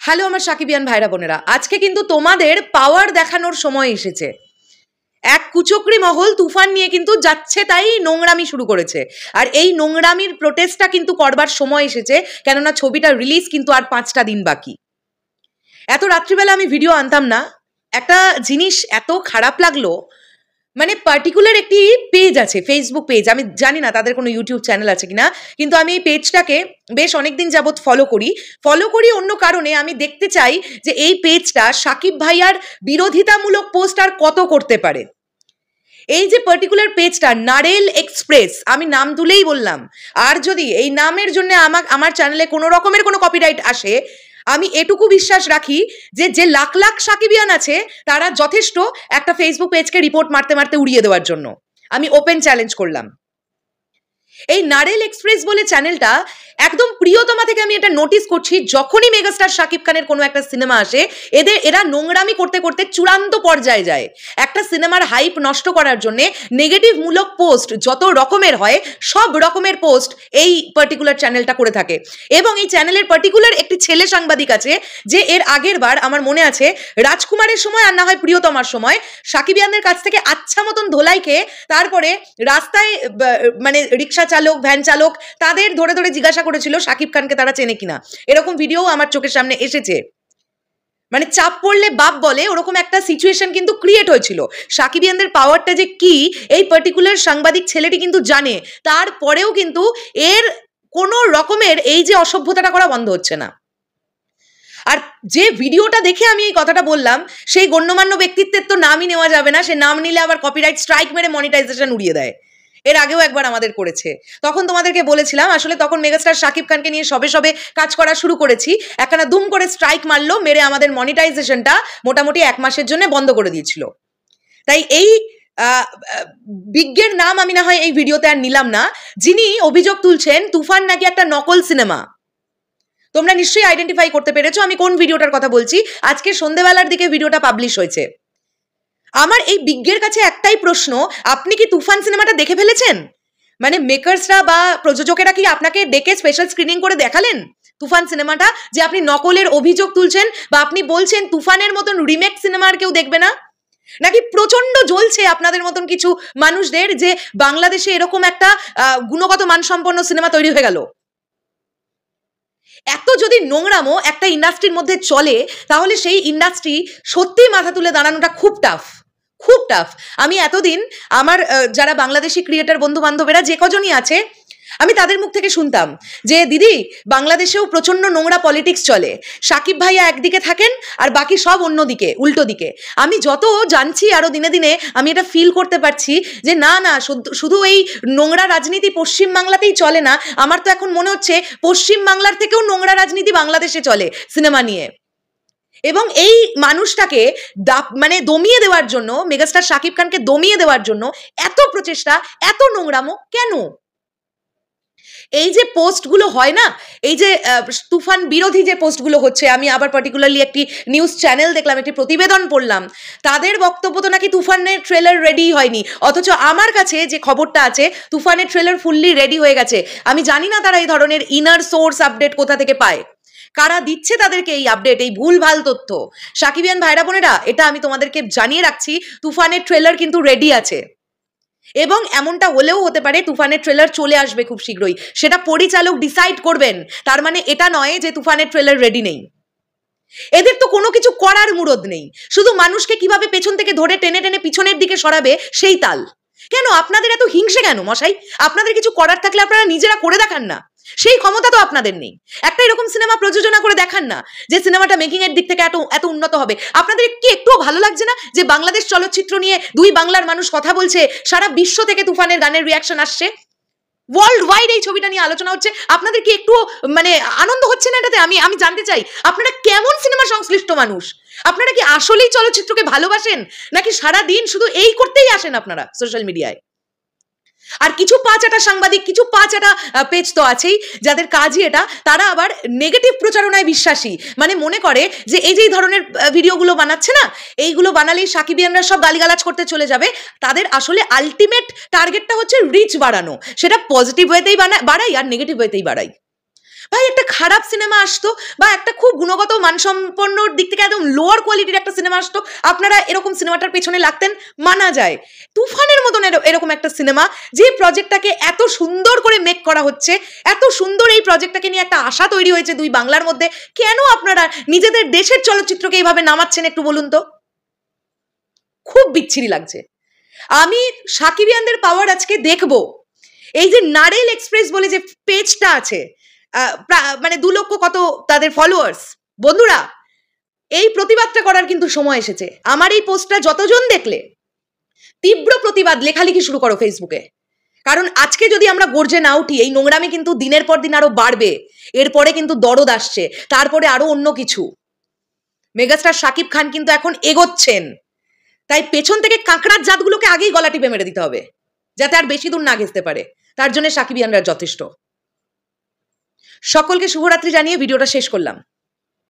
Hello আমার সাকিবিয়ান ভাইরা বোনেরা, আজকে কিন্তু তোমাদের পাওয়ার দেখানোর সময় এসেছে। এক কুচক্রি মহল তুফান নিয়ে কিন্তু যাচ্ছে তাই নোংরামি শুরু করেছে, আর এই নোংরামির প্রোটেস্টটা কিন্তু করবার সময় এসেছে, কেননা ছবিটা রিলিজ কিন্তু আর 5টা দিন বাকি। এত রাত্রিবেলা আমি ভিডিও আনতাম না, একটা জিনিস এত খারাপ লাগলো। মানে পার্টিকুলার একটি পেজ আছে, ফেসবুক পেজ, আমি জানি না তাদের কোনো ইউটিউব চ্যানেল আছে কিনা, কিন্তু আমি এই পেজটাকে বেশ অনেকদিন যাবৎ ফলো করি অন্য কারণে। আমি দেখতে চাই যে এই পেজটা সাকিব ভাইয়ার বিরোধিতামূলক পোস্ট আর কত করতে পারে। এই যে পার্টিকুলার পেজটা নারেল এক্সপ্রেস, আমি নাম তুলেই বললাম, আর যদি এই নামের জন্য আমার চ্যানেলে কোনো রকমের কোনো কপিরাইট আসে, আমি এটুকু বিশ্বাস রাখি যে লাখ লাখ সাকিবিয়ান আছে তারা যথেষ্ট একটা ফেসবুক পেজকে রিপোর্ট মারতে মারতে উড়িয়ে দেওয়ার জন্য। আমি ওপেন চ্যালেঞ্জ করলাম। এই নারেল এক্সপ্রেস বলে চ্যানেলটা একদম প্রিয়তমা থেকে আমি এটা নোটিস করছি, যখনই মেগাস্টার শাকিব খানের কোনো একটা সিনেমা আসে এরা নোংরামি করতে করতে চূড়ান্ত পর্যায়ে যায়। একটা সিনেমার হাইপ নষ্ট করার জন্য নেগেটিভ মূলক পোস্ট যত রকমের হয় সব রকমের পোস্ট এই পার্টিকুলার চ্যানেলটা করে থাকে। এবং এই চ্যানেলের পার্টিকুলার একটি ছেলে সাংবাদিক আছে যে এর আগের বার আমার মনে আছে রাজকুমারের সময় আর না হয় প্রিয়তমার সময় সাকিবিয়ানদের কাছ থেকে আচ্ছা মতন ধোলাই খেয়ে তারপরে রাস্তায় মানে রিক্সা চালক, ভ্যান চালক, তাদের ধরে ধরে জিজ্ঞাসা করেছিল শাকিব খানকে তারা চেনে কিনা। এরকম ভিডিও আমার চোখের সামনে এসেছে। মানে চাপ পড়লে বাপ বলে, ওরকম একটা সিচুয়েশন কিন্তু ক্রিয়েট হয়েছিল। সাকিবিয়ানদের পাওয়ারটা যে কি এই পার্টিকুলার সাংবাদিক ছেলেটি কিন্তু জানে, তারপরেও কিন্তু এর কোনো রকমের এই যে অসভ্যতাটা করা বন্ধ হচ্ছে না। আর যে ভিডিওটা দেখে আমি এই কথাটা বললাম, সেই গণ্যমান্য ব্যক্তিত্বের তো নামই নেওয়া যাবে না, সে নাম নিলে আবার কপিরাইট স্ট্রাইক মেরে মনিটাইজেশন উড়িয়ে দেয়। এর আগেও একবার আমাদের করেছে, তখন তোমাদেরকে বলেছিলাম আসলে তখন মেগাস্টার শাকিব খানকে নিয়ে সবে কাজ করা শুরু করেছি, একখানা দুম করে স্ট্রাইক মারলো, মেরে আমাদের মনিটাইজেশনটা মোটামুটি 1 মাসের জন্য বন্ধ করে দিয়েছিল। তাই এই বিজ্ঞের নাম আমি না হয় এই ভিডিওতে আর নিলাম না, যিনি অভিযোগ তুলছেন তুফান নাকি একটা নকল সিনেমা। তোমরা নিশ্চয়ই আইডেন্টিফাই করতে পেরেছো আমি কোন ভিডিওটার কথা বলছি। আজকে সন্ধ্যেবেলার দিকে ভিডিওটা পাবলিশ হয়েছে। আমার এই বিজ্ঞের কাছে একটাই প্রশ্ন, আপনি কি তুফান সিনেমাটা দেখে ফেলেছেন? মানে মেকার্সরা বা প্রযোজকেরা কি আপনাকে ডেকে স্পেশাল স্ক্রিনিং করে দেখালেন তুফান সিনেমাটা, যে আপনি নকলের অভিযোগ তুলছেন বা আপনি বলছেন তুফানের মতন রিমেক সিনেমা আর কেউ দেখবে না? নাকি প্রচন্ড জ্বলছে আপনাদের মতন কিছু মানুষদের যে বাংলাদেশে এরকম একটা গুণগত মানসম্পন্ন সিনেমা তৈরি হয়ে গেল? এত যদি নোংরামো একটা ইন্ডাস্ট্রির মধ্যে চলে, তাহলে সেই ইন্ডাস্ট্রি সত্যিই মাথা তুলে দাঁড়ানোটা খুব টাফ। আমি এতদিন আমার যারা বাংলাদেশি ক্রিয়েটার বন্ধু বান্ধবেরা যে কজনই আছে, আমি তাদের মুখ থেকে শুনতাম যে দিদি বাংলাদেশেও প্রচন্ড নোংরা পলিটিক্স চলে, সাকিব ভাইয়া একদিকে থাকেন আর বাকি সব অন্যদিকে, উল্টো দিকে। আমি যত জানছি আরো দিনে দিনে আমি এটা ফিল করতে পারছি যে না শুধু এই নোংরা রাজনীতি পশ্চিম বাংলাতেই চলে না, আমার তো এখন মনে হচ্ছে পশ্চিম বাংলার থেকেও নোংরা রাজনীতি বাংলাদেশে চলে সিনেমা নিয়ে। এবং এই মানুষটাকে মানে দমিয়ে দেওয়ার জন্য, মেগাস্টার শাকিব খানকে দমিয়ে দেওয়ার জন্য এত প্রচেষ্টা, এত নোংরামো কেন? এই যে পোস্টগুলো হয় না, এই যে তুফান বিরোধী যে পোস্টগুলো হচ্ছে, আমি আবার পার্টিকুলারলি একটি নিউজ চ্যানেল দেখলাম, একটি প্রতিবেদন পড়লাম, তাদের বক্তব্য তো নাকি তুফানের ট্রেলার রেডি হয়নি, অথচ আমার কাছে যে খবরটা আছে তুফানের ট্রেলার ফুললি রেডি হয়ে গেছে। আমি জানি না তারা এই ধরনের ইনার সোর্স আপডেট কোথা থেকে পায়, কারা দিচ্ছে তাদেরকে এই আপডেট, এই ভুলভাল তথ্য। সাকিবিয়ান ভাইরা বোনেরা, এটা আমি তোমাদেরকে জানিয়ে রাখছি, তুফানের ট্রেলার কিন্তু রেডি আছে, এবং এমনটা হলেও হতে পারে তুফানের ট্রেলার চলে আসবে খুব শীঘ্রই, সেটা পরিচালক ডিসাইড করবেন। তার মানে এটা নয় যে তুফানের ট্রেলার রেডি নেই। এদের তো কোনো কিছু করার মুরদ নেই, শুধু মানুষকে কিভাবে পেছন থেকে ধরে টেনে টেনে পিছনের দিকে সরাবে সেই তাল। কেন আপনাদের এত হিংসে কেন মশাই? আপনাদের কিছু করার থাকলে আপনারা নিজেরা করে দেখান না, সেই ক্ষমতা তো আপনাদের নেই। একটা এরকম সিনেমা প্রযোজনা করে দেখান না যে সিনেমাটা মেকিং এর দিক থেকে এত উন্নত হবে। আপনাদের কি একটুও ভালো লাগছে না যে বাংলাদেশ চলচ্চিত্র নিয়ে 2 বাংলার মানুষ কথা বলছে, সারা বিশ্ব থেকে তুফানের গানের রিয়াকশন আসছে, ওয়ার্ল্ড ওয়াইড এই ছবিটা নিয়ে আলোচনা হচ্ছে? আপনাদের কি একটু মানে আনন্দ হচ্ছে না এটাতে? আমি জানতে চাই আপনারা কেমন সিনেমা সংশ্লিষ্ট মানুষ? আপনারা কি আসলেই চলচ্চিত্রকে ভালোবাসেন, নাকি সারা দিন শুধু এই করতেই আসেন আপনারা সোশ্যাল মিডিয়ায়? আর কিছু পাঁচাটা সাংবাদিক, কিছু পাঁচাটা পেজ তো আছেই যাদের কাজই এটা, তারা আবার নেগেটিভ প্রচারণায় বিশ্বাসী। মানে মনে করে যে এই যে ধরনের ভিডিওগুলো বানাচ্ছে না, এইগুলো বানালেই সাকিবিয়ানরা সব গালিগালাজ করতে চলে যাবে। তাদের আসলে আলটিমেট টার্গেটটা হচ্ছে রিচ বাড়ানো, সেটা পজিটিভ ওয়েতেই বাড়াই আর নেগেটিভ ওয়েতেই বাড়াই। ভাই একটা খারাপ সিনেমা আসতো বা একটা খুব গুণগত মানসম্পন্নর দিক থেকে একদম লোয়ার কোয়ালিটির একটা সিনেমা আসতো, আপনারা এরকম সিনেমাটার পেছনে লাগতেন, মানা যায়। তুফানের মতন এরকম একটা সিনেমা, যে প্রজেক্টটাকে এত সুন্দর করে মেক করা হচ্ছে, এত সুন্দর এই প্রজেক্টটাকে নিয়ে একটা আশা তৈরি হয়েছে দুই বাংলার মধ্যে, কেন আপনারা নিজেদের দেশের চলচ্চিত্রকে এইভাবে নামাচ্ছেন একটু বলুন তো? খুব বিচ্ছিরি লাগছে। আমি সাকিবিয়ানদের পাওয়ার আজকে দেখবো। এই যে নারেল এক্সপ্রেস বলে যে পেজটা আছে, মানে 2 লক্ষ কত তাদের ফলোয়ার্স, বন্ধুরা এই প্রতিবাদটা করার কিন্তু সময় এসেছে। আমার এই পোস্টটা যতজন দেখলে তীব্র প্রতিবাদ লেখালেখি শুরু করো ফেসবুকে, কারণ আজকে যদি আমরা গর্জে না উঠি এই নোংরামি কিন্তু দিনের পর দিন আরো বাড়বে। এরপরে কিন্তু দরদ আসছে, তারপরে আরো অন্য কিছু। মেগাস্টার শাকিব খান কিন্তু এখন এগোচ্ছেন, তাই পেছন থেকে কাঁকড়ার জাতগুলোকে আগেই গলা টিপে মেরে দিতে হবে, যাতে আর বেশি দূর না ঘেঁচতে পারে। তার জন্য সাকিবিয়ানরা যথেষ্ট। সকলকে শুভরাত্রি জানিয়ে ভিডিওটা শেষ করলাম।